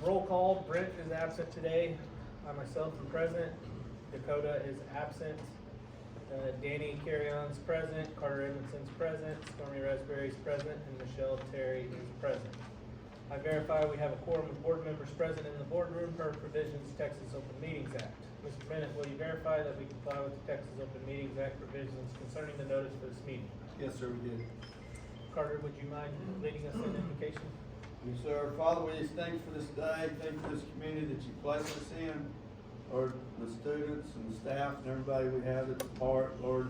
Roll call, Brent is absent today. I myself am present. Dakota is absent. Danny Carrion's present. Carter Edmondson's present. Stormy Raspberry's present. And Michelle Terry is present. I verify we have a quorum of board members present in the boardroom per provisions Texas Open Meetings Act. Mr. Bennett, will you verify that we comply with the Texas Open Meetings Act provisions concerning the notice for this meeting? Yes, sir, we did. Carter, would you mind leading us in invocation? Yes, sir. Father, we just thank you for this day. Thank you for this community that you placed us in. Lord, the students and the staff and everybody we have that's a part, Lord.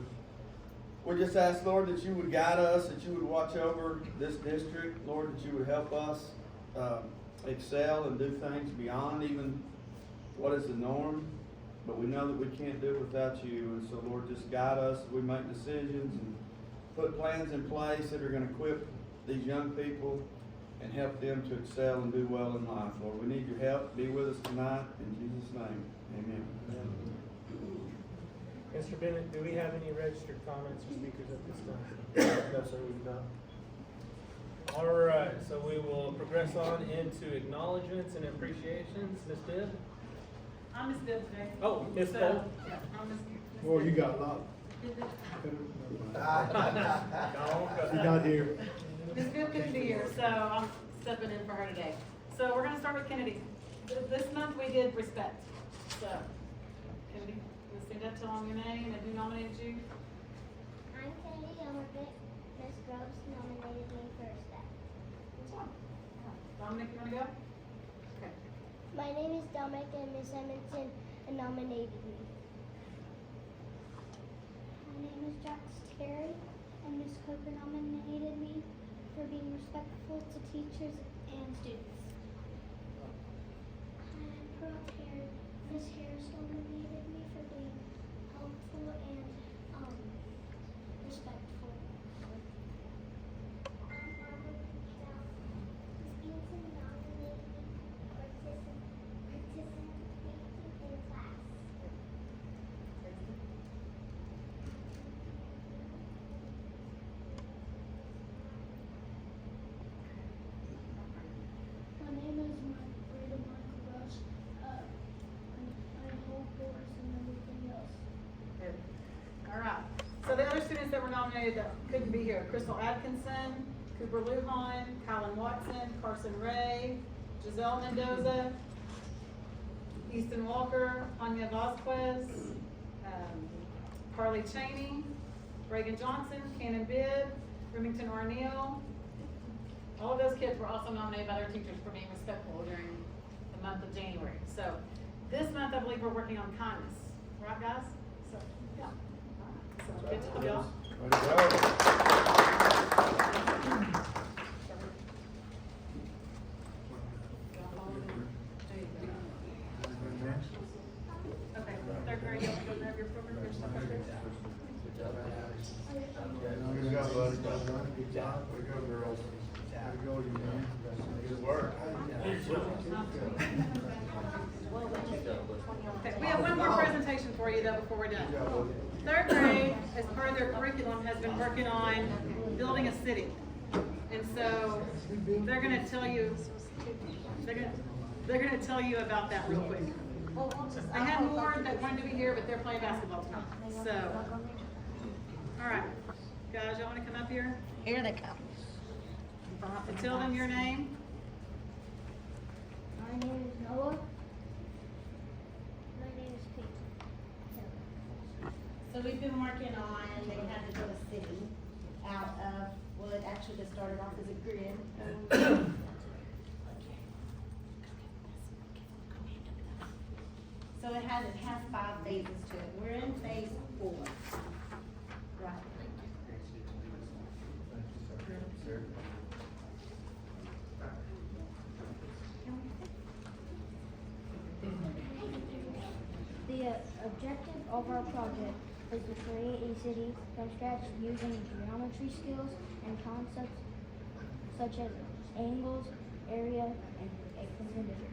We just ask, Lord, that you would guide us, that you would watch over this district, Lord, that you would help us excel and do things beyond even what is the norm. But we know that we can't do it without you. And so, Lord, just guide us as we make decisions and put plans in place that are going to equip these young people and help them to excel and do well in life. Lord, we need your help. Be with us tonight. In Jesus' name, amen. Mr. Bennett, do we have any registered comments or speakers at this time? No, sir, we do not. All right, so we will progress on into acknowledgements and appreciations. Ms. Bibb? I'm Miss Bibb today. Oh, Ms. Cole? Yeah, I'm Miss Oh, you got a lot. She's not here. Miss Bibb couldn't be here, so I'm stepping in for her today. So we're gonna start with Kennedy. This month we did respect. So, Kennedy, you stand up, tell them your name and who nominated you. I'm Kennedy Elmerbeck. Miss Groves nominated me for respect. Which one? Dominic, you wanna go? Okay. My name is Dominic and Miss Edmondson nominated me. My name is Jax Terry and Miss Coker nominated me for being respectful to teachers and students. I'm Pearl Terry. Miss Harris nominated me for being helpful and respectful. I'm Barbara Patel. Miss Beanson nominated me for participating in class. My name is Breda Michael Rush. I hold boards and everything else. Good. All right. So the other students that were nominated that couldn't be here: Crystal Atkinson, Cooper Lujan, Kylan Watson, Carson Ray, Giselle Mendoza, Easton Walker, Anya Vasquez, Carly Cheney, Reagan Johnson, Cannon Bibb, Remington Arneal. All of those kids were also nominated by their teachers for being respectful during the month of January. So this month, I believe we're working on kindness. Right, guys? So, yeah. All right. So, good job, y'all. Way to go. Okay, third grade, y'all go grab your program. Good job, buddy. Good job. Way to go, girls. There you go, you man. Good work. Okay, we have one more presentation for you though before we're done. Third grade, as part of their curriculum, has been working on building a city. And so they're gonna tell you, they're gonna tell you about that real quick. I had more that wanted to be here, but they're playing basketball tonight. So, all right, guys, y'all wanna come up here? Here they come. And tell them your name. My name is Noah. My name is Pete. So we've been working on, they had to build a city out of, well, it actually just started off as a grid. So it has 5 phases to it. We're in phase 4. Right. The objective of our project is to create a city from scratch using geometry skills and concepts such as angles, area, and perpendicular.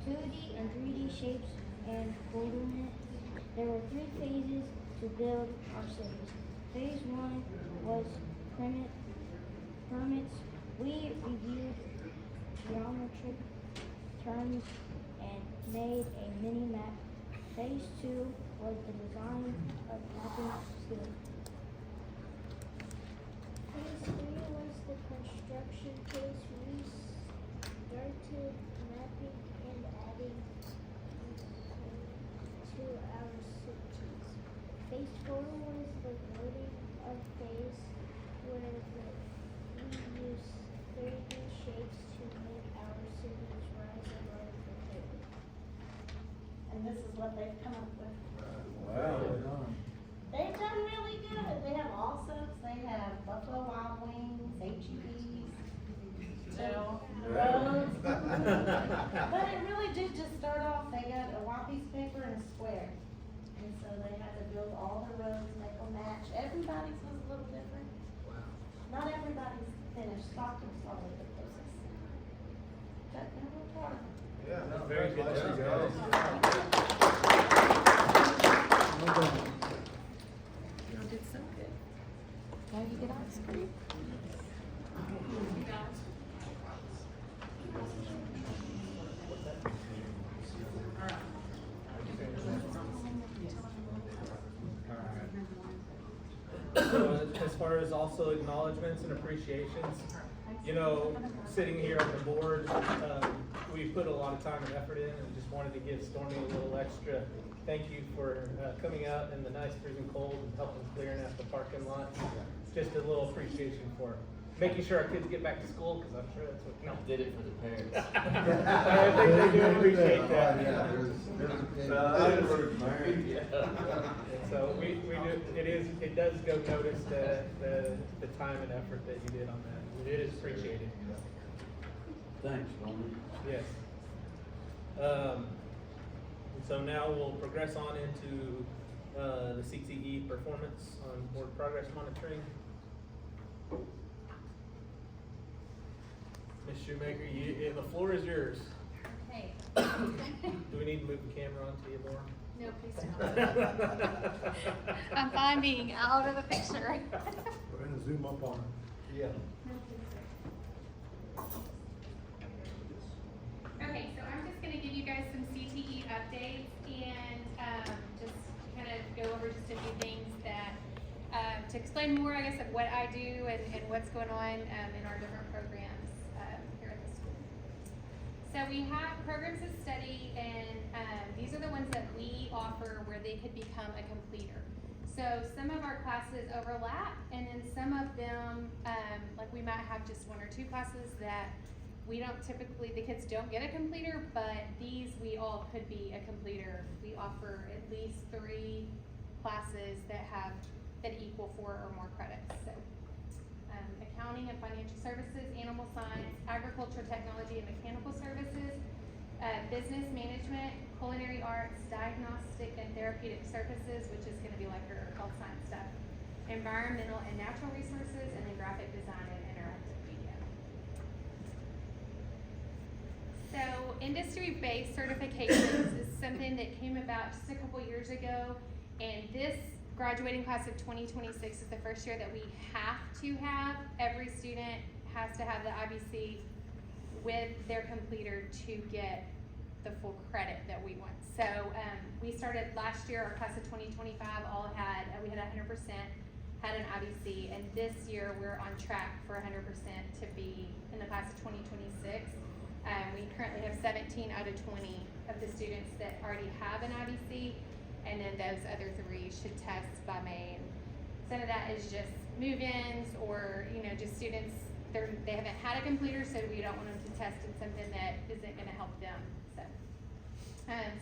2D and 3D shapes and coordinates. There were 3 phases to build our cities. Phase 1 was permits. We reviewed geometric terms and made a mini map. Phase 2 was the design of mapping skills. Phase 3 was the construction phase. We started mapping and adding to our cities. Phase 4 was the loading of phase where we used 3D shapes to make our cities rise above the table. And this is what they've come up with. Wow. They've done really good. They have Allsup's, they have Buffalo Wild Wings, HEBs, roads. But it really did just start off, they got a white piece of paper and a square. And so they had to build all the roads, make them match. Everybody's was a little different. Not everybody's finished. Stockton's probably the closest. But we're proud of them. Yeah, no, Very good congratulations, job. guys. Well done. Y'all did so good. Now you get ice cream. So as far as also acknowledgements and appreciations, you know, sitting here on the board, we put a lot of time and effort in, and just wanted to give Stormy a little extra thank you for coming out in the nice freezing cold and helping clearing out the parking lot. Just a little appreciation for making sure our kids get back to school, because I'm sure that's what, no. Did it for the parents. I think they do appreciate that. And so we do, it does go notice the time and effort that you did on that. It is appreciated. Thanks, Norman. Yes. So now we'll progress on into the CTE performance on board progress monitoring. Ms. Shoemaker, the floor is yours. Okay. Do we need to move the camera onto you more? No, please don't. I'm fine being out of the picture. We're gonna zoom up on it. Yeah. Okay, so I'm just gonna give you guys some CTE updates and just kind of go over just a few things that, to explain more, I guess, of what I do and what's going on in our different programs here at the school. So we have programs of study, and these are the ones that we offer where they could become a completer. So some of our classes overlap, and then some of them, like we might have just one or two classes that we don't typically, the kids don't get a completer, but these we all could be a completer. We offer at least 3 classes that equal 4 or more credits. So accounting and financial services, animal science, agriculture, technology and mechanical services, business management, culinary arts, diagnostic and therapeutic services, which is gonna be like your health science stuff, environmental and natural resources, and then graphic design and interactive media. So industry-based certifications is something that came about just a couple years ago, and this graduating class of 2026 is the first year that we have to have. Every student has to have the IBC with their completer to get the full credit that we want. So we started last year, our class of 2025 all had, we had 100% had an IBC, and this year we're on track for 100% to be in the class of 2026. We currently have 17 out of 20 of the students that already have an IBC, and then those other 3 should test by May. And some of that is just move-ins, or just students, they haven't had a completer, so we don't want them to test in something that isn't going to help them.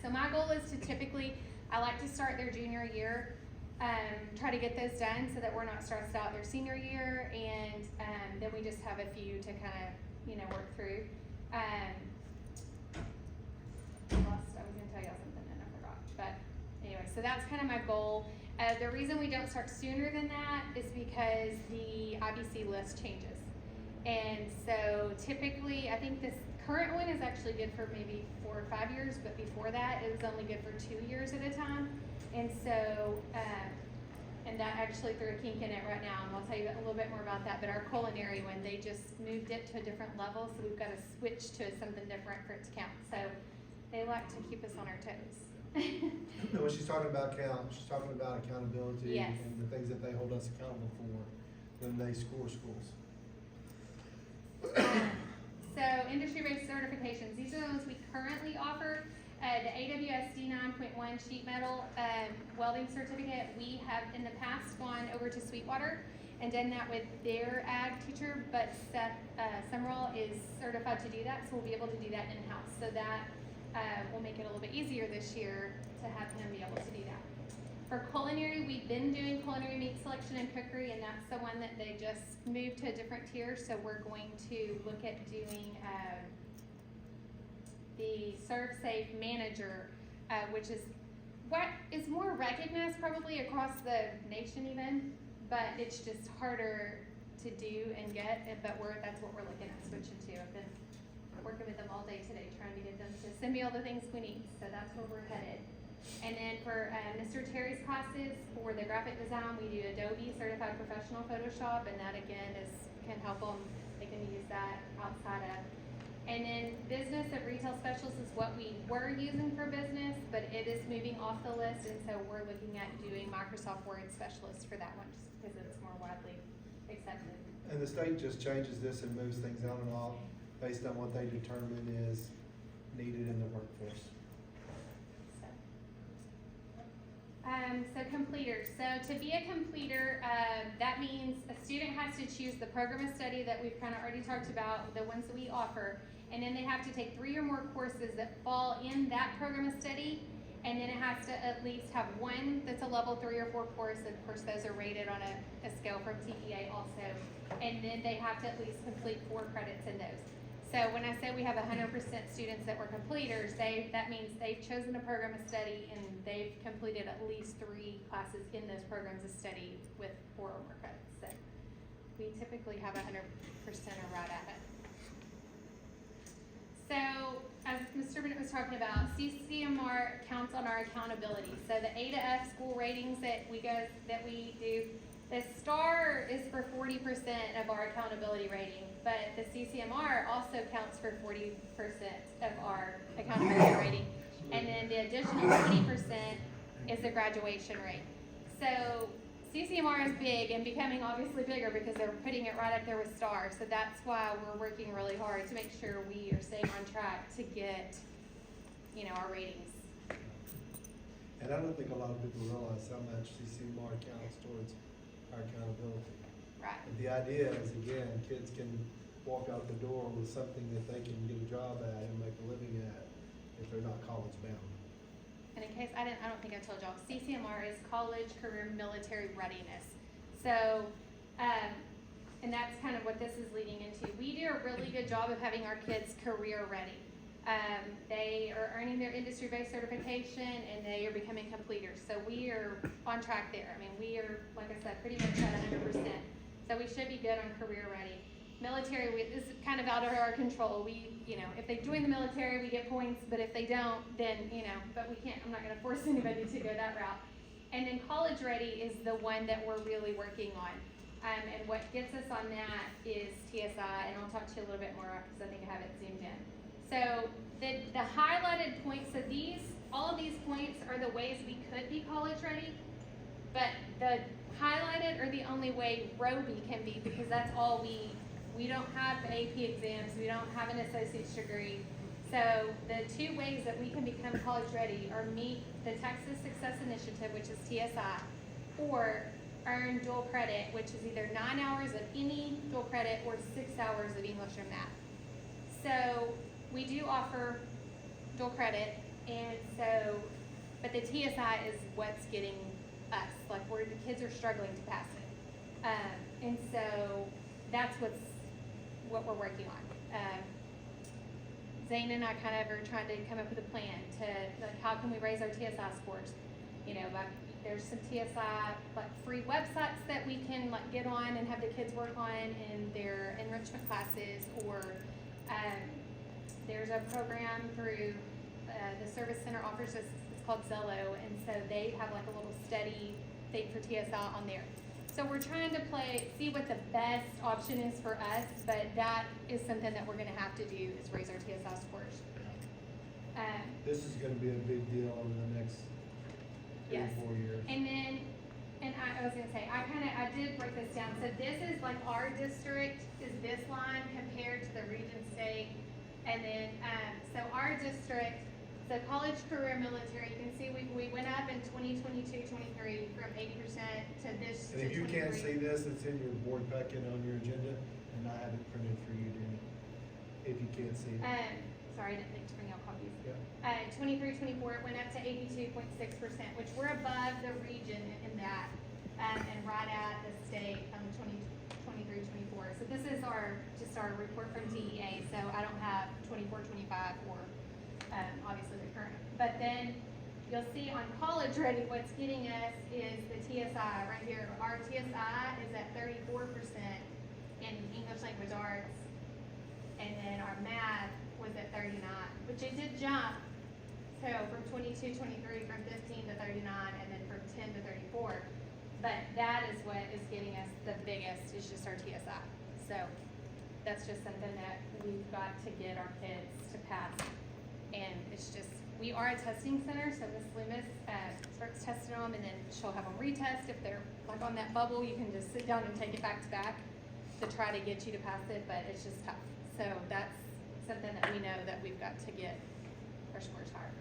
So my goal is to typically, I like to start their junior year, try to get those done so that we're not stressed out their senior year, and then we just have a few to kind of work through. I was going to tell y'all something and I forgot, but anyway, so that's kind of my goal. The reason we don't start sooner than that is because the IBC list changes. And so typically, I think this current one is actually good for maybe 4 or 5 years, but before that, it was only good for 2 years at a time. And so And that actually threw a kink in it right now, and I'll tell you a little bit more about that. But our culinary one, they just moved it to a different level, so we've got to switch to something different for it to count. So they like to keep us on our toes. And when she's talking about count, she's talking about accountability Yes. and the things that they hold us accountable for when they score schools. So industry-based certifications, these are the ones we currently offer. The AWS D9.1 sheet metal welding certificate, we have in the past gone over to Sweetwater and done that with their ag teacher, but Seth Summerall is certified to do that, so we'll be able to do that in-house. So that will make it a little bit easier this year to have him be able to do that. For culinary, we've been doing culinary meat selection and cookery, and that's the one that they just moved to a different tier, so we're going to look at doing the Serve Safe Manager, which is what is more recognized probably across the nation even, but it's just harder to do and get, but that's what we're looking at switching to. I've been working with them all day today, trying to get them to send me all the things we need, so that's where we're headed. And then for Mr. Terry's classes, for the graphic design, we do Adobe Certified Professional Photoshop, and that again can help them, they can use that outside of. And then business of retail specialists is what we were using for business, but it is moving off the list, and so we're looking at doing Microsoft Word specialist for that one, just because it's more widely accepted. And the state just changes this and moves things on and off based on what they determine is needed in the workforce. So completers. So to be a completer, that means a student has to choose the program of study that we've kind of already talked about, the ones that we offer, and then they have to take 3 or more courses that fall in that program of study, and then it has to at least have one that's a level 3 or 4 course, and of course those are rated on a scale from TEA also, and then they have to at least complete 4 credits in those. So when I say we have 100% students that were completers, that means they've chosen a program of study and they've completed at least 3 classes in those programs of study with 4 or more credits. So we typically have 100% or right at it. So as Mr. Bennett was talking about, CCMR counts on our accountability. So the A to F school ratings that we do, the star is for 40% of our accountability rating, but the CCMR also counts for 40% of our accountability rating. And then the additional 20% is the graduation rate. So CCMR is big and becoming obviously bigger because they're putting it right up there with STAR. So that's why we're working really hard to make sure we are staying on track to get, our ratings. And I don't think a lot of people realize how much CCMR counts towards our accountability. Right. And the idea is, again, kids can walk out the door with something that they can get a job at and make a living at if they're not college bound. And in case I don't think I told y'all, CCMR is College Career Military Readiness. So, and that's kind of what this is leading into. We do a really good job of having our kids career ready. They are earning their industry-based certification and they are becoming completers. So we are on track there. I mean, we are, like I said, pretty much at 100%. So we should be good on career ready. Military is kind of out of our control. We, if they join the military, we get points, but if they don't, then, but we can't, I'm not gonna force anybody to go that route. And then college ready is the one that we're really working on. And what gets us on that is TSI, and I'll talk to you a little bit more because I think I have it zoomed in. So the highlighted points, so all of these points are the ways we could be college ready, but the highlighted are the only way Roby can be, because that's all we don't have AP exams, we don't have an associate's degree. So the 2 ways that we can become college ready are meet the Texas Success Initiative, which is TSI, or earn dual credit, which is either 9 hours of any dual credit or 6 hours of English or math. So we do offer dual credit, and so, but the TSI is what's getting us, like where the kids are struggling to pass it. And so that's what we're working on. Zane and I kind of are trying to come up with a plan to, like, how can we raise our TSI scores? Like there's some TSI free websites that we can get on and have the kids work on in their enrichment classes, or there's a program through the Service Center offers us, it's called Zello, and so they have a little study thing for TSI on there. So we're trying to see what the best option is for us, but that is something that we're gonna have to do, is raise our TSI scores. This is gonna be a big deal over the next 3 Yes. or 4 years. And then, I was gonna say, I did break this down, so this is like our district is this line compared to the region state. And then, so our district, so college, career, military, you can see we went up in 2022-23 from 80% to this to And if you can't 23. see this, it's in your board packet on your agenda, and I have it printed for you, Danny, if you can't see it. Sorry, I didn't think to bring out copies. Yeah. 23-24, it went up to 82.6%, which we're above the region in that, and right at the state, 23-24. So this is just our report from DEA, so I don't have 24-25 or, obviously the current. But then, you'll see on college ready, what's getting us is the TSI right here. Our TSI is at 34% in English language arts, and then our math was at 39, which it did jump. So from 22-23, from 15 to 39, and then from 10 to 34. But that is what is getting us the biggest, is just our TSI. So that's just something that we've got to get our kids to pass. And it's just, we are a testing center, so Ms. Loomis starts testing them, and then she'll have them retest. If they're like on that bubble, you can just sit down and take it back to back to try to get you to pass it, but it's just tough. So that's something that we know that we've got to get our scores higher.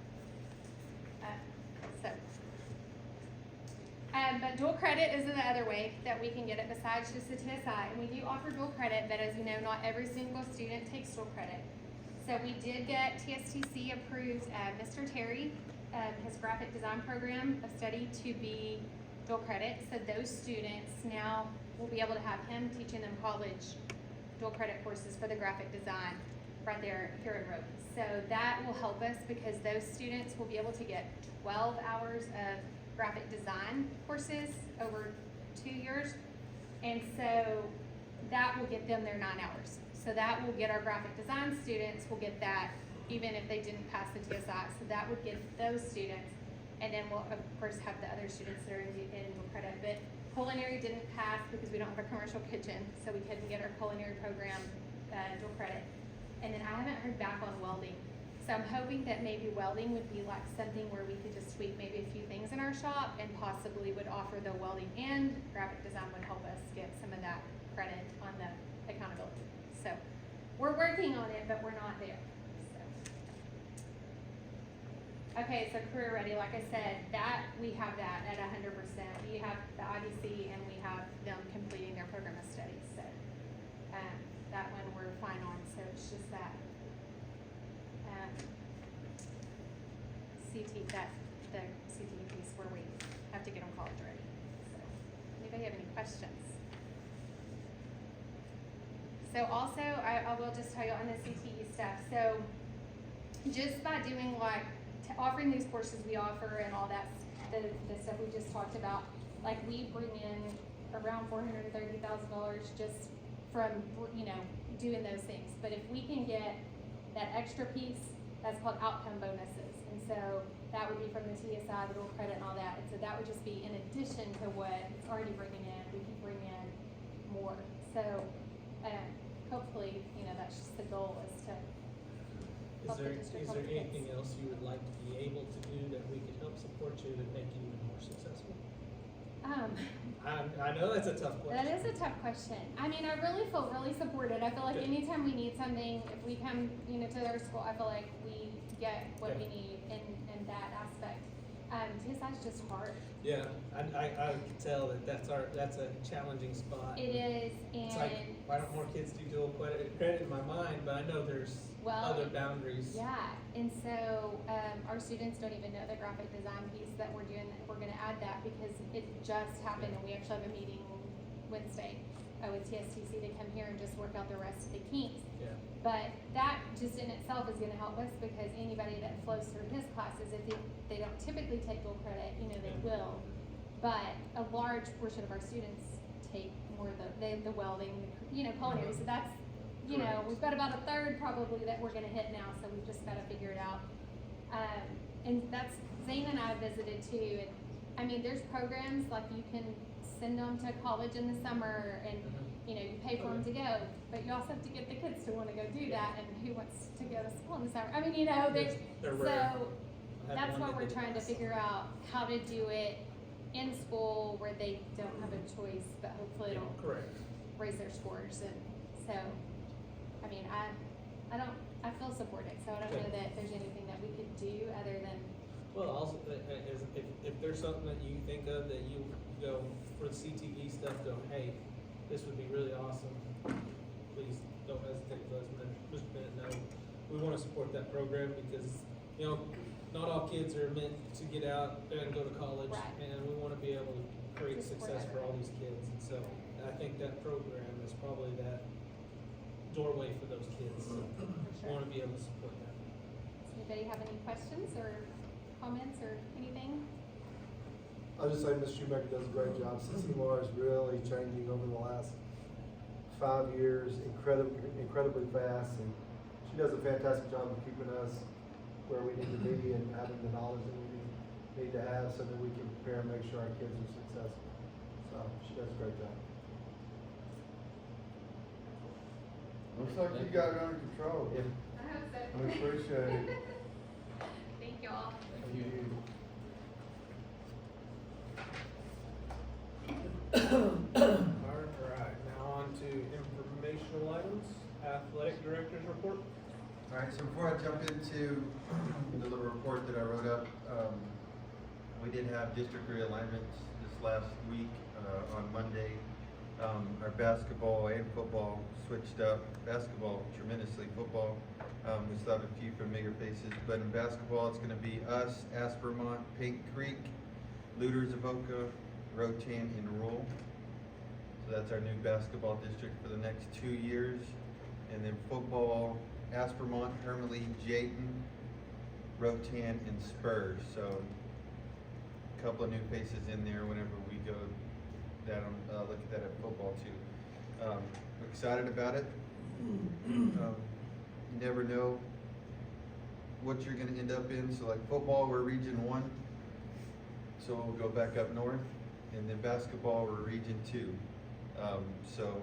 But dual credit is the other way that we can get it besides just the TSI. And we do offer dual credit, but as you know, not every single student takes dual credit. So we did get TSTC approved, Mr. Terry, his graphic design program of study to be dual credit. So those students now will be able to have him teaching them college dual credit courses for the graphic design right there here in Roby. So that will help us because those students will be able to get 12 hours of graphic design courses over 2 years. And so that will get them their 9 hours. So that will get our graphic design students, will get that even if they didn't pass the TSI. So that would get those students. And then we'll of course have the other students that are in dual credit. But culinary didn't pass because we don't have a commercial kitchen. So we couldn't get our culinary program dual credit. And then I haven't heard back on welding. So I'm hoping that maybe welding would be like something where we could just tweak maybe a few things in our shop and possibly would offer the welding and graphic design would help us get some of that credit on the accountability. So we're working on it, but we're not there. So. Okay, so career ready, like I said, that we have that at 100%. We have the IDC and we have them completing their program of studies. So that one we're fine on. So it's just that. CT, the CTE piece where we have to get them college ready. So, anybody have any questions? So also, I will just tell you on the CTE stuff. So, just by doing like, offering these courses we offer and all that, the stuff we just talked about, like we bring in around $430,000 just from, doing those things. But if we can get that extra piece, that's called outcome bonuses. And so that would be from the TSI, the dual credit and all that. And so that would just be in addition to what it's already bringing in. We can bring in more. So hopefully, that's just the goal is to help the district. Is there anything else you would like to be able to do that we could help support you to make you even more successful? I know that's a tough question. That is a tough question. I mean, I really feel really supported. I feel like Good. anytime we need something, if we come, to their school, I feel like we get what we need in that aspect. TSI is just hard. Yeah, I can tell that's a challenging spot. It is, It's and like, why don't more kids do dual credit in my mind, but I know there's other boundaries. Yeah, and so our students don't even know the graphic design piece that we're doing. We're going to add that because it just happened, and we actually have a meeting Wednesday with TSTC to come here and just work out the rest of the kinks. Yeah. But that just in itself is going to help us because anybody that flows through his classes, if they don't typically take dual credit, they will. But a large portion of our students take more of the welding, culinary. So that's, we've got about a third probably that we're going to hit now. So we've just got to figure it out. And that's Zane and I visited too, and I mean, there's programs, like you can send them to college in the summer and, you know, you pay for them to go, but you also have to get the kids to wanna go do that, and who wants to go to school in the summer? I mean, you know, there's, They're rare. so, I had that's one what that we're did trying to this. figure out, how to do it in school where they don't have a choice, but hopefully Yeah, it'll correct. raise their scores, and so, I mean, I feel supported, so I don't know Okay. that there's anything that we could do other than, Well, also, if there's something that you think of that you go, for the CTV stuff, go, hey, this would be really awesome, please don't hesitate to let us know, just know. We wanna support that program because, you know, not all kids are meant to get out and go to college. Right. And we wanna be able to create To support success for all these kids, and so I think that program is probably that doorway for those kids. So for we sure. wanna be able to support that. Does anybody have any questions or comments or anything? I'll just say Ms. Shoemaker does a great job. CCMR is really changing over the last 5 years, incredibly fast, and she does a fantastic job of keeping us where we need to be and having the knowledge that we need to have so that we can prepare and make sure our kids are successful. So she does a great job. Looks like you got it under control. Yeah. I hope so. We appreciate it. Thank you all. Thank you. Alright, now on to informational items, athletic director's report. All right, so before I jump into the little report that I wrote up, we did have district realignments this last week, on Monday. Our basketball and football switched up, basketball tremendously, football, we still have a few familiar faces, but in basketball, it's gonna be us, Aspermont, Paint Creek, Looters of Oka, Rotan, and Rule. So that's our new basketball district for the next 2 years. And then football, Aspermont, Hermely, Jayton, Rotan, and Spurs. So a couple of new faces in there whenever we go down, look at that at football too. Excited about it. You never know what you're gonna end up in. So like football, we're Region 1, so we'll go back up north. And then basketball, we're Region 2. So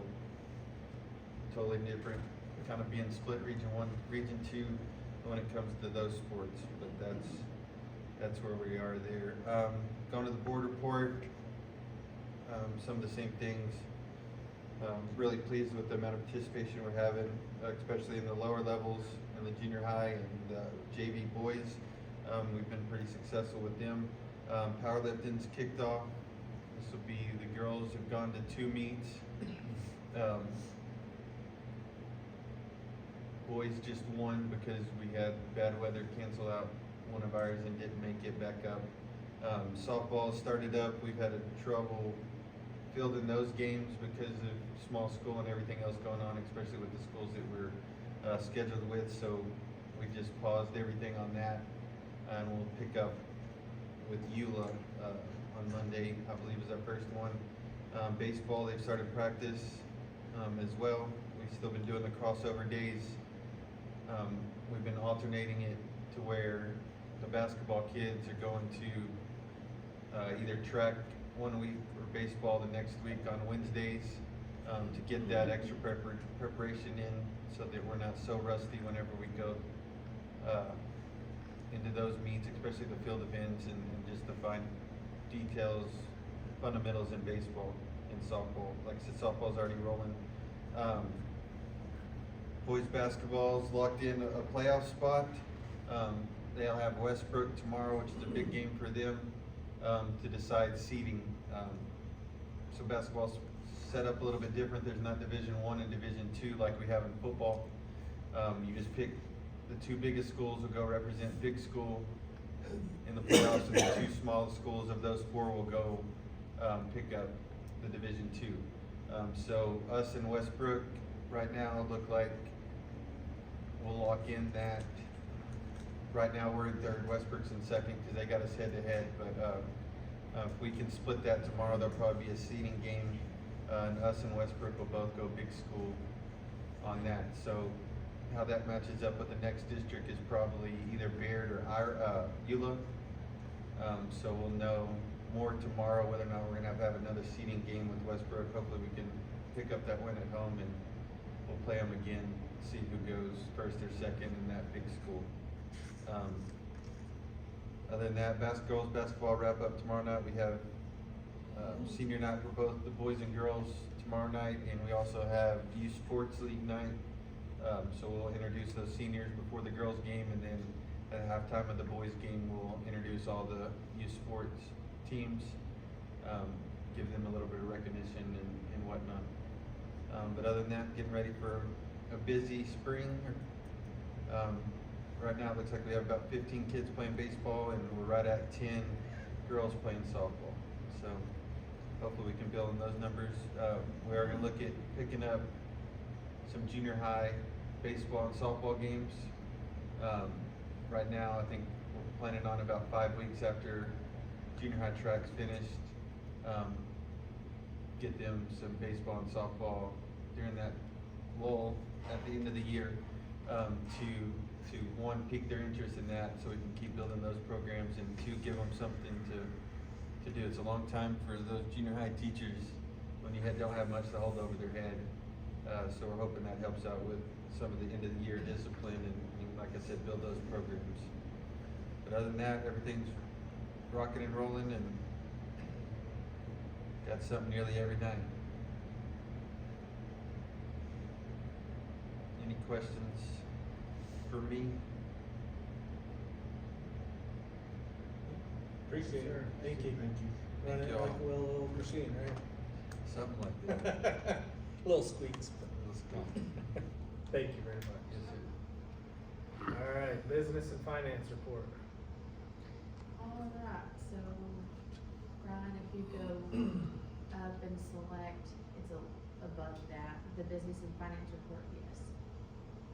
totally different, kind of being split Region 1, Region 2 when it comes to those sports, but that's where we are there. Going to the board report, some of the same things. Really pleased with the amount of participation we're having, especially in the lower levels, in the junior high and JV boys. We've been pretty successful with them. Powerlifting's kicked off. This will be, the girls have gone to 2 meets. Boys just won because we had bad weather cancel out one of ours and didn't make it back up. Softball started up. We've had trouble fielding those games because of small school and everything else going on, especially with the schools that we're scheduled with. So we just paused everything on that, and we'll pick up with EULA on Monday. I believe is our first one. Baseball, they've started practice as well. We've still been doing the crossover days. We've been alternating it to where the basketball kids are going to either track 1 week or baseball the next week on Wednesdays to get that extra preparation in so that we're not so rusty whenever we go into those meets, especially the field events and just the fine details, fundamentals in baseball and softball. Like I said, softball's already rolling. Boys basketball's locked in a playoff spot. They'll have Westbrook tomorrow, which is a big game for them to decide seeding. So basketball's set up a little bit different. There's not Division I and Division II like we have in football. You just pick the 2 biggest schools will go represent big school in the playoffs, and the 2 smallest schools of those 4 will go pick up the Division II. So us and Westbrook right now look like we'll lock in that. Right now we're in 3rd, Westbrook's in 2nd because they got us head to head. But if we can split that tomorrow, there'll probably be a seeding game, and us and Westbrook will both go big school on that. So how that matches up with the next district is probably either Baird or EULA. So we'll know more tomorrow, whether or not we're gonna have another seeding game with Westbrook. Hopefully we can pick up that win at home and we'll play them again, see who goes first or second in that big school. Other than that, girls basketball wrap up tomorrow night. We have senior night for both the boys and girls tomorrow night, and we also have youth sports league night. So we'll introduce those seniors before the girls game, and then at halftime of the boys game, we'll introduce all the youth sports teams, give them a little bit of recognition and whatnot. But other than that, getting ready for a busy spring. Right now, it looks like we have about 15 kids playing baseball, and we're right at 10 girls playing softball. So hopefully we can build on those numbers. We are gonna look at picking up some junior high baseball and softball games. Right now, I think we're planning on about 5 weeks after junior high track's finished, get them some baseball and softball during that lull at the end of the year, to one, pique their interest in that so we can keep building those programs, and two, give them something to do. It's a long time for those junior high teachers when you don't have much to hold over their head. So we're hoping that helps out with some of the end of the year discipline and like I said, build those programs. But other than that, everything's rocking and rolling, and got something nearly every night. Any questions for me? Appreciate it. Thank you. Thank you. Running Thank like y'all. a well-oiled machine, right? Something like that. Little squeaks. Let's go. Thank you very much. Yes, sir. All right, business and finance report. All right, so Brian, if you go up and select, it's above that, the business and finance report, yes.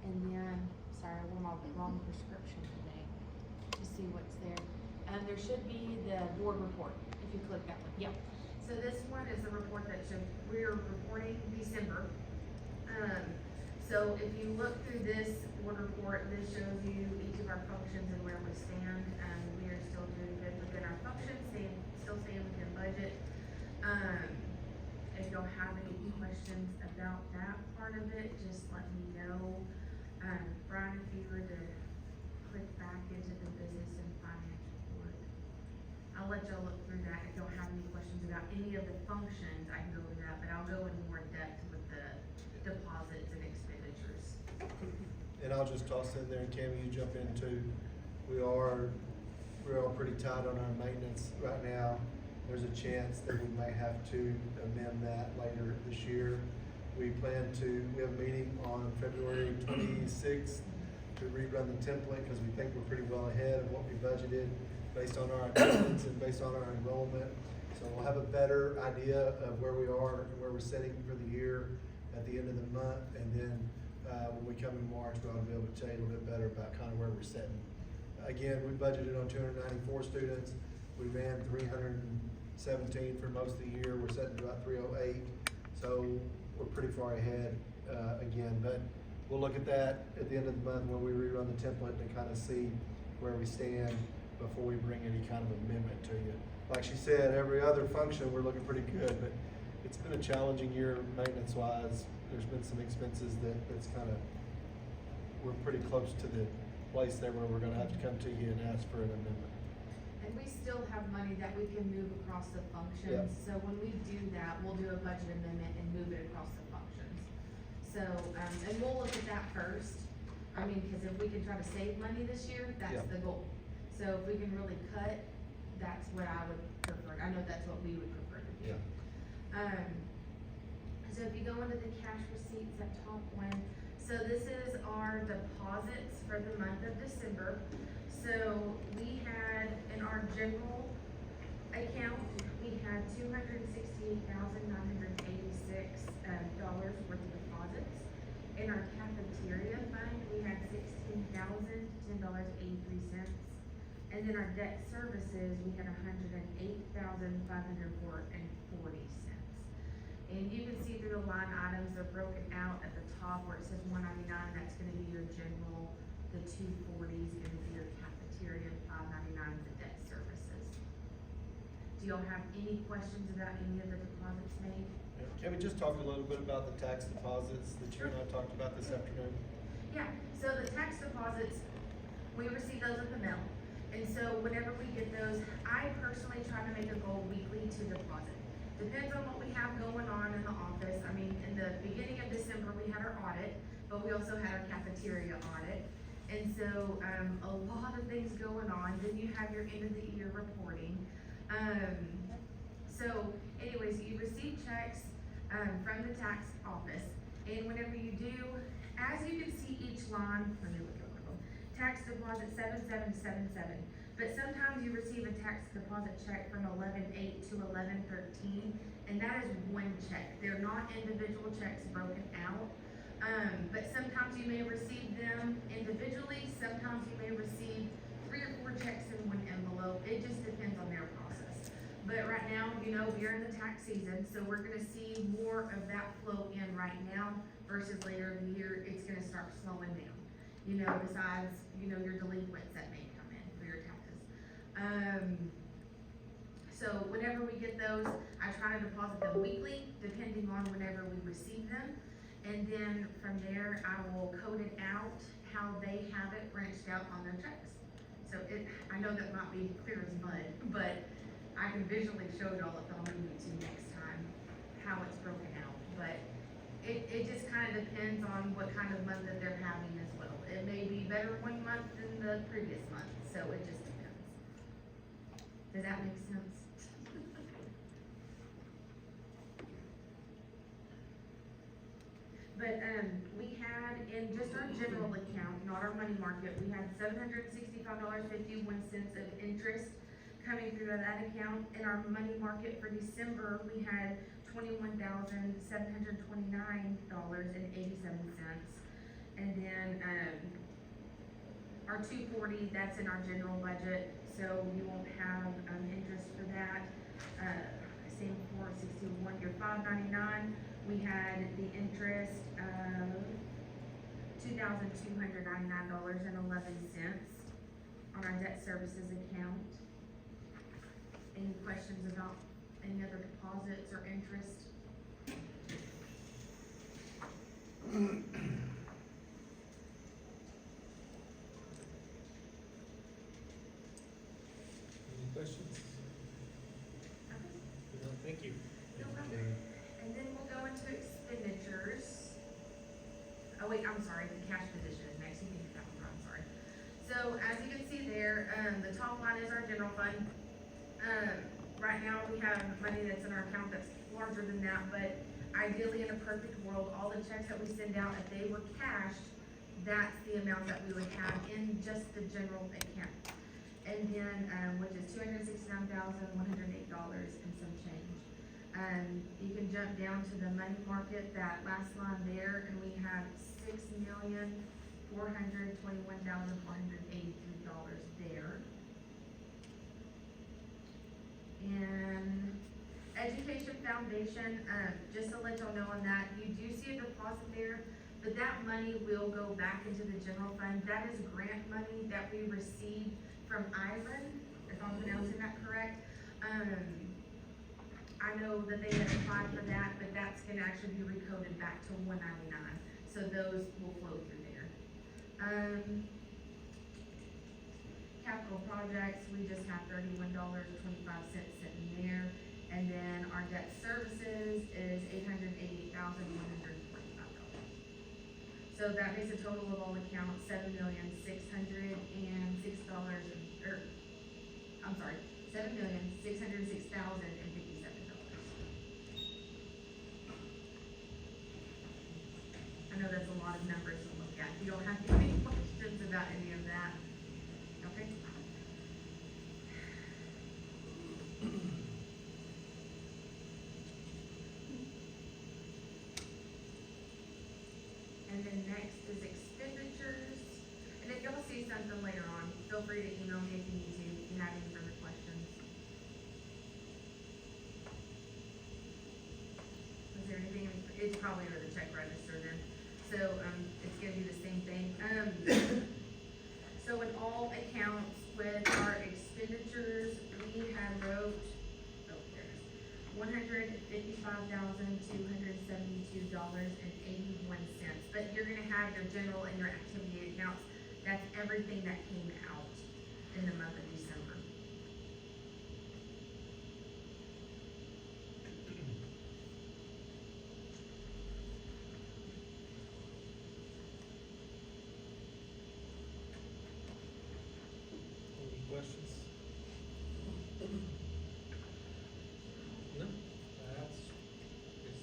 And then, sorry, I wore my wrong prescription today to see what's there. There should be the board report, if you click that one. Yep. So this one is the report that shows we're reporting December. So if you look through this board report, this shows you each of our functions and where we stand. We are still doing good within our functions, still staying within budget. If y'all have any questions about that part of it, just let me know. Brian, if you were to click back into the business and finance report, I'll let y'all look through that. If y'all have any questions about any of the functions, I can go over that, but I'll go in more depth with the deposits and expenditures. And I'll just toss in there, and Cammy, you jump in too. We're all pretty tight on our maintenance right now. There's a chance that we may have to amend that later this year. We have a meeting on February 26th to rerun the template, because we think we're pretty well ahead of what we budgeted based on our attendance and based on our enrollment. So we'll have a better idea of where we are and where we're sitting for the year at the end of the month, and then when we come in March, we'll be able to tell you a little bit better about kind of where we're sitting. Again, we budgeted on 294 students. We ran 317 for most of the year. We're sitting about 308. So we're pretty far ahead again, but we'll look at that at the end of the month when we rerun the template to kind of see where we stand before we bring any kind of amendment to you. Like she said, every other function, we're looking pretty good, but it's been a challenging year maintenance-wise. There's been some expenses that's kind of, we're pretty close to the place there where we're gonna have to come to you and ask for an amendment. And we still have money that we can move across the functions. Yep. So when we do that, we'll do a budget amendment and move it across the functions. So, and we'll look at that first. I mean, cause if we can try to save money this year, that's Yep. the goal. So if we can really cut, that's what I would prefer. I know that's what we would prefer to do. Yeah. So if you go into the cash receipts at top one, so this is our deposits for the month of December. So we had, in our general account, we had $268,986 worth of deposits. In our cafeteria fund, we had $16,010.83. And then our debt services, we had $108,504.40. And you can see through the line items, they're broken out at the top where it says 199, that's gonna be your general, the 240 is gonna be your cafeteria, 599 is the debt services. Do Do y'all have any questions about any of the deposits made? Can we just talk a little bit about the tax deposits that you and I talked about this afternoon? Yeah, so the tax deposits, we receive those in the mail. And so whenever we get those, I personally try to make a goal weekly to deposit. Depends on what we have going on in the office. I mean, in the beginning of December, we had our audit, but we also had our cafeteria audit. And so, a lot of things going on. Then you have your end of the year reporting. So anyways, you receive checks, from the tax office. And whenever you do, as you can see each line, let me look at one of them. Tax deposit 7777. But sometimes you receive a tax deposit check from 11/8 to 11/13, and that is one check. They're not individual checks broken out. But sometimes you may receive them individually, sometimes you may receive 3 or 4 checks in one envelope. It just depends on their process. But right now, you know, we're in the tax season, so we're gonna see more of that flow in right now versus later in the year, it's gonna start slowing down. You know, besides, you know, your delinquents that may come in for your taxes. So whenever we get those, I try to deposit them weekly, depending on whenever we receive them. And then from there, I will code it out how they have it branched out on their checks. So I know that might be clear as mud, but I can visually show y'all if y'all need me to next time, how it's broken out. But it just kind of depends on what kind of month that they're having as well. It may be better one month than the previous month, so it just depends. Does that make sense? But, we had in just our general account, not our money market, we had $765.51 of interest coming through that account. In our money market for December, we had $21,729.87. And then, our 240, that's in our general budget, so you won't have, interest for that. Same for 61, your 599, we had the interest of $2,299.11 on our debt services account. Any questions about any other deposits or interest? Any questions? No, thank you. And then we'll go into expenditures. Oh wait, I'm sorry, the cash position is next, you can do that one, I'm sorry. So as you can see there, the top line is our general fund. Right now, we have money that's in our account that's larger than that, but ideally in a perfect world, all the checks that we send out, if they were cashed, that's the amount that we would have in just the general account. And then, which is $269,108 and some change. You can jump down to the money market, that last line there, and we have $6,421,483 there. And Education Foundation, just to let y'all know on that, you do see a deposit there, but that money will go back into the general fund. That is grant money that we received from Ivan, if I'm pronouncing that correct. I know that they had applied for that, but that's gonna actually be recoded back to 199, so those will flow through there. Capital projects, we just have $31.25 sitting there, and then our debt services is $888,125. So that makes a total of all accounts $7,606,057. I know that's a lot of numbers to look at. If you don't have any questions about any of that, okay? And then next is expenditures. And if y'all see something later on, feel free to email me if you need to, if you have any further questions. Was there anything, it's probably under the check register then. So, it's gonna be the same thing. So in all accounts with our expenditures, we had wrote $155,272.81. But you're gonna have your general and your activity accounts. That's everything that came out in the month of December. Any questions? No? Is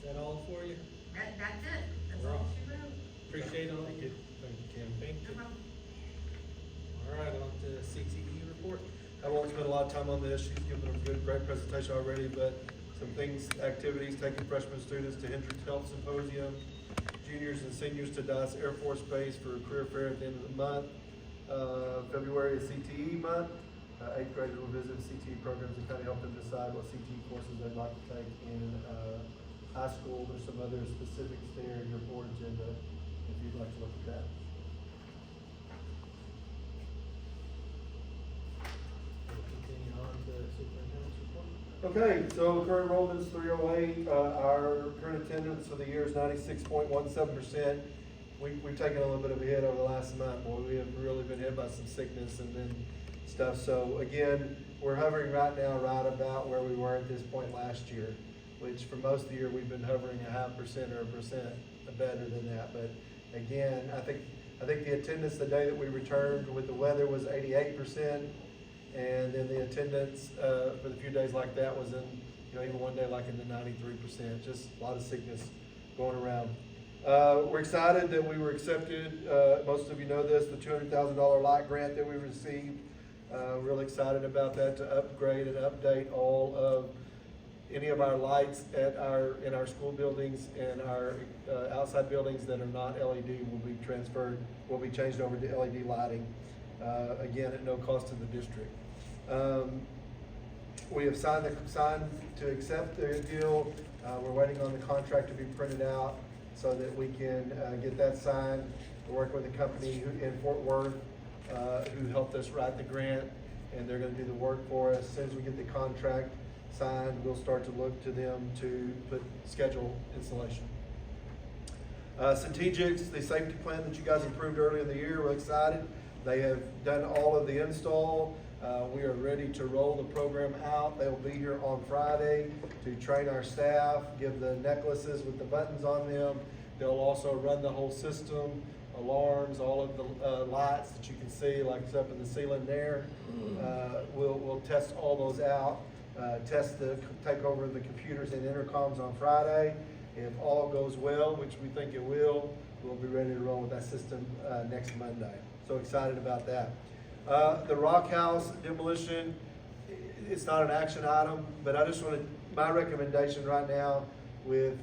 that all for you? That's it. That's all she wrote. Appreciate all. Thank you, Kim. Thank you. No problem. All right, on to CTE report. I won't spend a lot of time on this, she's given a great presentation already, but some things, activities, taking freshman students to Hendricks Health Symposium, juniors and seniors to Dallas Air Force Base for a career fair at the end of the month. February is CTE month. Eighth graders will visit CTE programs and kind of help them decide what CTE courses they'd like to take in high school. There's some other specifics there in your board agenda if you'd like to look at that. We'll continue on to superintendent's report. Okay, so current enrollment's 308, our current attendance for the year is 96.17%. We've taken a little bit of a hit over the last month, boy, we have really been hit by some sickness and then stuff, so again, we're hovering right now right about where we were at this point last year, which for most of the year, we've been hovering 0.5% or 1% better than that, but again, I think the attendance the day that we returned with the weather was 88%. And then the attendance for the few days like that was in, even one day like in the 93%, just a lot of sickness going around. We're excited that we were accepted, most of you know this, the $200,000 light grant that we received. Really excited about that, to upgrade and update all of any of our lights in our school buildings and our outside buildings that are not LED will be changed over to LED lighting, again, at no cost to the district. We have signed to accept the deal. We're waiting on the contract to be printed out so that we can get that signed. We're working with a company in Fort Worth who helped us write the grant, and they're going to do the work for us. As soon as we get the contract signed, we'll start to look to them to schedule installation. Strategics, the safety plan that you guys approved earlier in the year, we're excited. They have done all of the install. We are ready to roll the program out. They'll be here on Friday to train our staff, give the necklaces with the buttons on them. They'll also run the whole system, alarms, all of the lights that you can see, like it's up in the ceiling there. We'll test all those out, take over the computers and intercoms on Friday. If all goes well, which we think it will, we'll be ready to roll with that system next Monday. So excited about that. The Rock House demolition, it's not an action item, but I just my recommendation right now with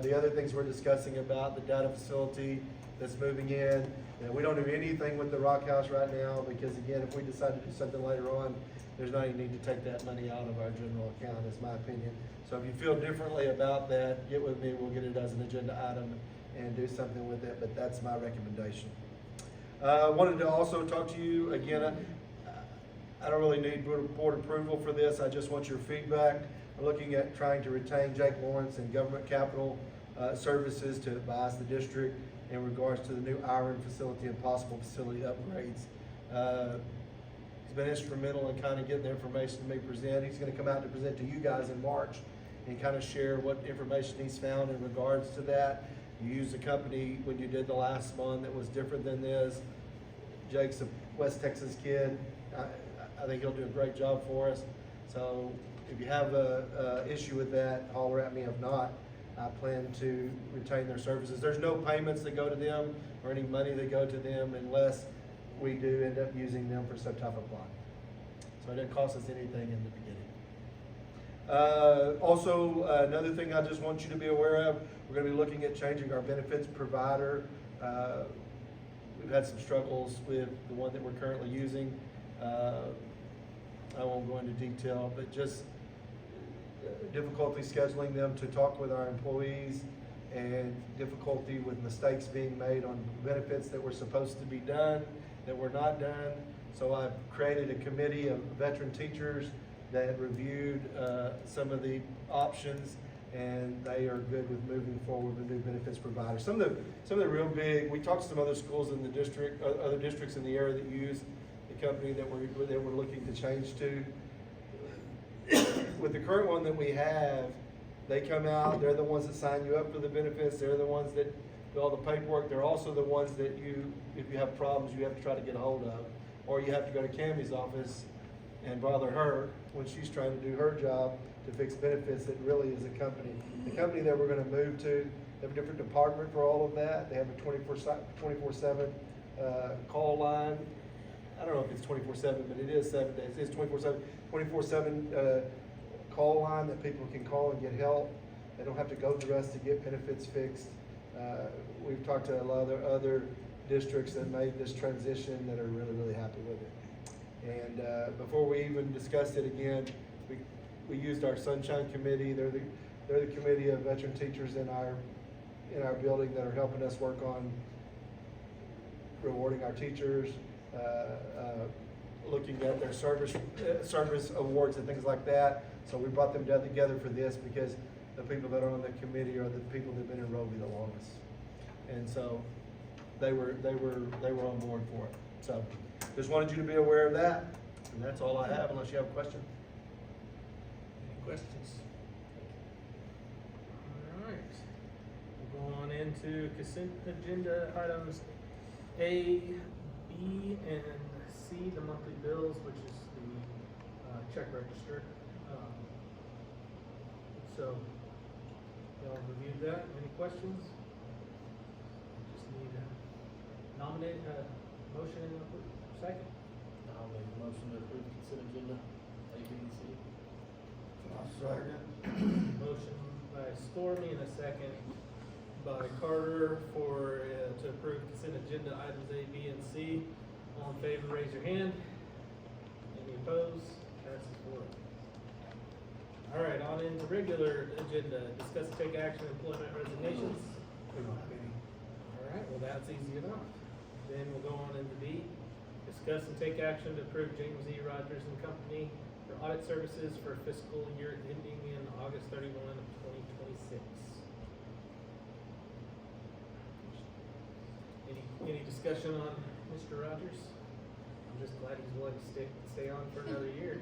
the other things we're discussing about the data facility that's moving in, we don't do anything with the Rock House right now because again, if we decide to do something later on, there's not any need to take that money out of our general account, is my opinion. So if you feel differently about that, get with me, we'll get it as an agenda item and do something with it, but that's my recommendation. I wanted to also talk to you again. I don't really need board approval for this. I just want your feedback. I'm looking at trying to retain Jake Lawrence and government capital services to advise the district in regards to the new iron facility and possible facility upgrades. He's been instrumental in kind of getting the information to me present. He's going to come out to present to you guys in March and kind of share what information he's found in regards to that. You used a company when you did the last one that was different than this. Jake's a West Texas kid. I think he'll do a great job for us. So if you have a issue with that, holler at me. If not, I plan to retain their services. There's no payments that go to them or any money that go to them unless we do end up using them for some type of bond. So it didn't cost us anything in the beginning. Also, another thing I just want you to be aware of, we're going to be looking at changing our benefits provider. We've had some struggles with the one that we're currently using. I won't go into detail, but just difficulty scheduling them to talk with our employees and difficulty with mistakes being made on benefits that were supposed to be done, that were not done. So I've created a committee of veteran teachers that reviewed, some of the options, and they are good with moving forward with new benefits providers. Some of the real big, we talked to some other schools in the district, other districts in the area that use the company that we're looking to change to. With the current one that we have, they come out, they're the ones that sign you up for the benefits, they're the ones that do all the paperwork, they're also the ones that you, if you have problems, you have to try to get a hold of. Or you have to go to Cammie's office and bother her when she's trying to do her job to fix benefits that really is a company. The company that we're gonna move to, they have a different department for all of that. They have a 24/7 call line. I don't know if it's 24/7, but it is 7 days. It's 24/7 call line that people can call and get help. They don't have to go to us to get benefits fixed. We've talked to a lot of other districts that made this transition that are really, really happy with it. And before we even discussed it again, we used our Sunshine Committee. They're the committee of veteran teachers in our building that are helping us work on rewarding our teachers, looking at their service awards and things like that. So we brought them together for this because the people that are on the committee are the people that have been in Roby the longest. And so they were on board for it. So just wanted you to be aware of that. And that's all I have, unless you have a question. Any questions? All right. We'll go on into consent agenda items A, B, and C, the monthly bills, which is the check register. So, y'all reviewed that. Any questions? Just need a nominate, motion and a second. I'll make a motion to approve consent agenda, A, B, and C. I'll second. Motion by Stormy and a second by Carter for, to approve consent agenda items A, B, and C. All in favor, raise your hand. Any opposed? Passes 4. All right, on into regular agenda. Discuss and take action, employment resignations. We don't have any. All right, well, that's easy enough. Then we'll go on into B. Discuss and take action to approve James E. Rogers and Company for audit services for fiscal year ending in August 31 of 2026. Any discussion on Mr. Rogers? I'm just glad he's willing to stay on for another year.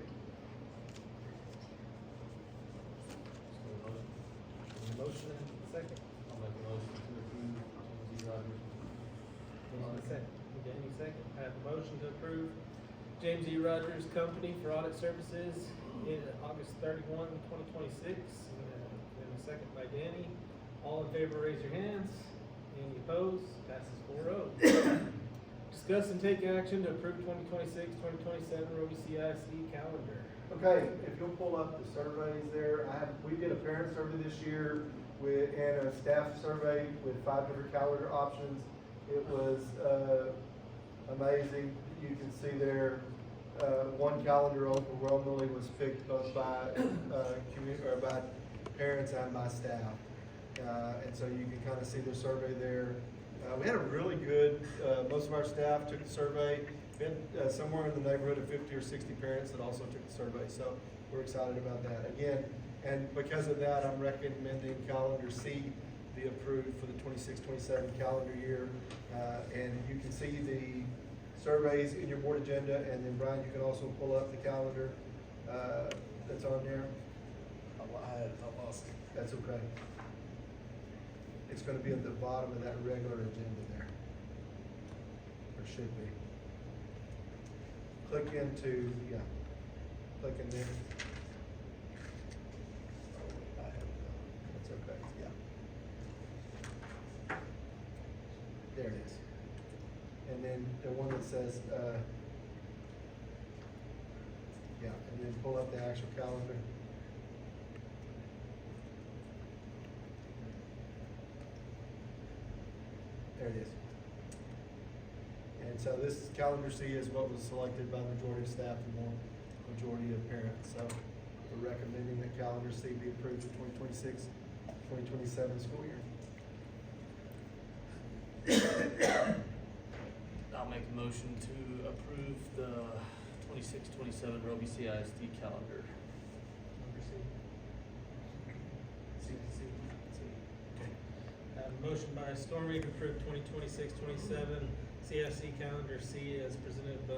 Motion and a second. I'll make a motion to approve James E. Rogers. Danny second. I have a motion to approve James E. Rogers Company for audit services in August 31, 2026. And a second by Danny. All in favor, raise your hands. Any opposed? Passes 4-0. Discuss and take action to approve 2026-2027 Roby CIC calendar. Okay, if you'll pull up the surveys there, we did a parent survey this year and a staff survey with 5 different calendar options. It was amazing. You can see there, one calendar overwhelmingly was picked both by by parents and by staff. And so you can kind of see the survey there. We had a really good, most of our staff took the survey. Been somewhere in the neighborhood of 50 or 60 parents that also took the survey, so we're excited about that. Again, and because of that, I'm recommending calendar C be approved for the 26-27 calendar year. And you can see the surveys in your board agenda, and then Brian, you can also pull up the calendar that's on there. I lost it. That's okay. It's gonna be at the bottom of that regular agenda there. Or should be. Click into, yeah, click in there. Oh, I have it. That's okay, yeah. There it is. And then the one that says, yeah, and then pull up the actual calendar. There it is. And so this calendar C is what was selected by the majority of staff and more majority of parents. So we're recommending that calendar C be approved for 2026-2027 school year. I'll make a motion to approve the 26-27 Roby CISD calendar. Number C. C. Okay. I have a motion by Stormy to approve 2026-27 CFC calendar C as presented by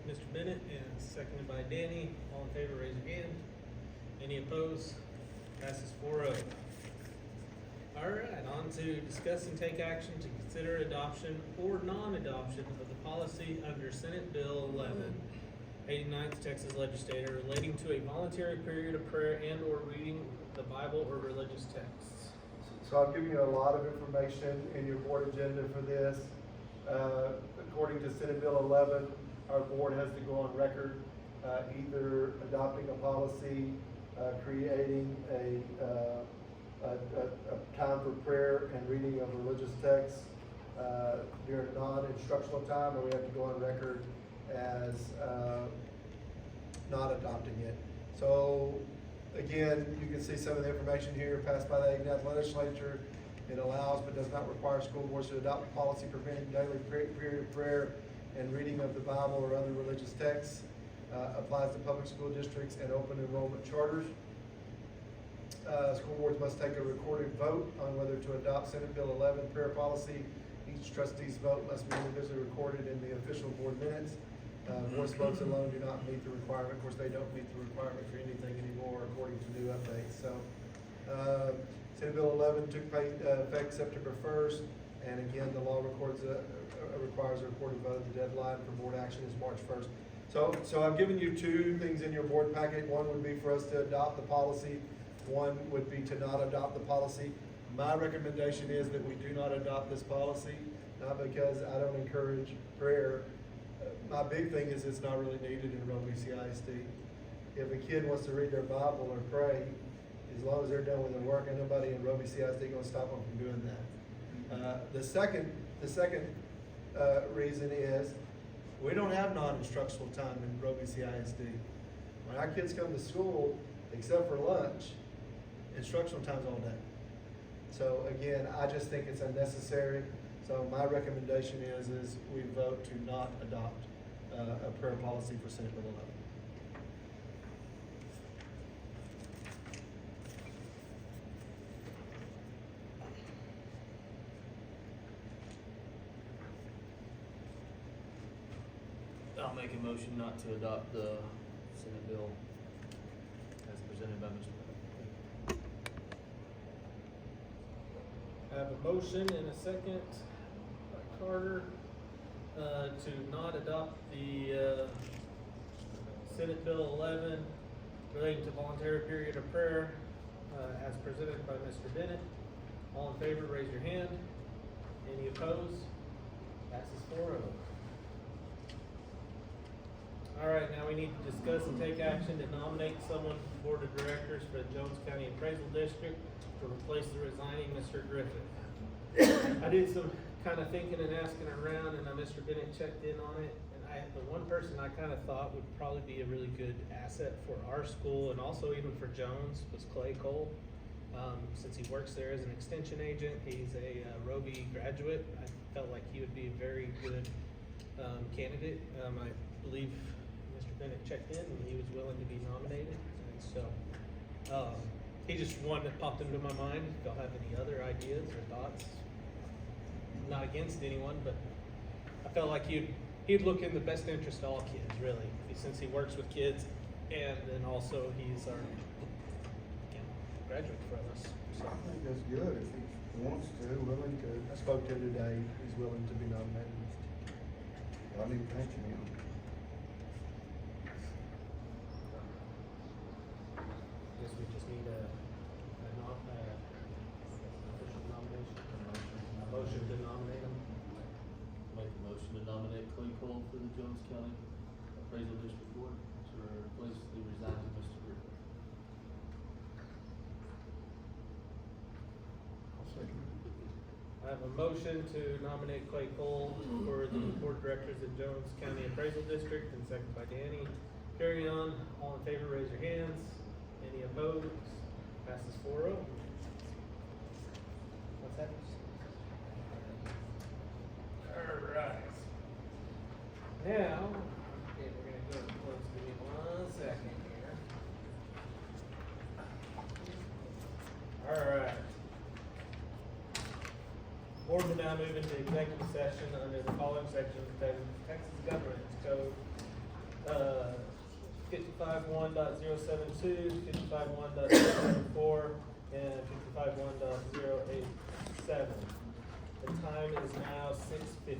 Mr. Bennett and seconded by Danny. All in favor, raise your hand. Any opposed? Passes 4-0. All right, on to discuss and take action to consider adoption or non-adoption of the policy under Senate Bill 11, 89th Texas Legislature relating to a voluntary period of prayer and or reading the Bible or religious texts. So I've given you a lot of information in your board agenda for this. According to Senate Bill 11, our board has to go on record either adopting a policy, creating a time for prayer and reading of religious texts during non-instructional time, or we have to go on record as not adopting it. So again, you can see some of the information here passed by the 89th Legislature. It allows but does not require school boards to adopt a policy preventing daily period of prayer and reading of the Bible or other religious texts. Applies to public school districts and open enrollment charters. School boards must take a recorded vote on whether to adopt Senate Bill 11 prayer policy. Each trustee's vote must be individually recorded in the official board minutes. Voice votes alone do not meet the requirement. Of course, they don't meet the requirement for anything anymore according to new updates. So, Senate Bill 11 took effect September 1st, and again, the law requires a recorded vote. The deadline for board action is March 1st. So I've given you two things in your board packet. One would be for us to adopt the policy. One would be to not adopt the policy. My recommendation is that we do not adopt this policy, not because I don't encourage prayer. My big thing is it's not really needed in Roby CISD. If a kid wants to read their Bible or pray, as long as they're done with their work, ain't nobody in Roby CISD gonna stop them from doing that. The second reason is we don't have non-instructional time in Roby CISD. When our kids come to school, except for lunch, instructional time's all day. So again, I just think it's unnecessary. So my recommendation is we vote to not adopt a prayer policy for Senate Bill 11. I'll make a motion not to adopt the Senate bill as presented by Mr. Bennett. I have a motion and a second by Carter to not adopt the Senate Bill 11 relating to voluntary period of prayer as presented by Mr. Bennett. All in favor, raise your hand. Any opposed? Passes 4-0. All right, now we need to discuss and take action to nominate someone for the Board of Directors for the Jones County Appraisal District to replace the resigning Mr. Griffith. I did some kind of thinking and asking around, and Mr. Bennett checked in on it. And the one person I kind of thought would probably be a really good asset for our school and also even for Jones was Clay Cole. Since he works there as an extension agent, he's a Roby graduate. I felt like he would be a very good candidate. I believe Mr. Bennett checked in and he was willing to be nominated. And so he just one that popped into my mind. If y'all have any other ideas or thoughts? Not against anyone, but I felt like he'd look in the best interest of all kids, really, since he works with kids, and then also he's our graduate from us. So. I think that's good if he wants to, willing to. I spoke to him today. He's willing to be nominated. I need to mention him. I guess we just need a official nomination. A motion to nominate him. Make a motion to nominate Clay Cole for the Jones County Appraisal District Board to replace the resigning Mr. Griffith. I'll second it. I have a motion to nominate Clay Cole for the Board of Directors of Jones County Appraisal District, and second by Danny. Carry on. All in favor, raise your hands. Any opposed? Passes 4-0. What's that? All right. Now, okay, we're gonna go Board will now move into executive session under the following sections of Texas Government Code. 55.1.072, 55.1.074, and 55.1.087. The time is now 6:50.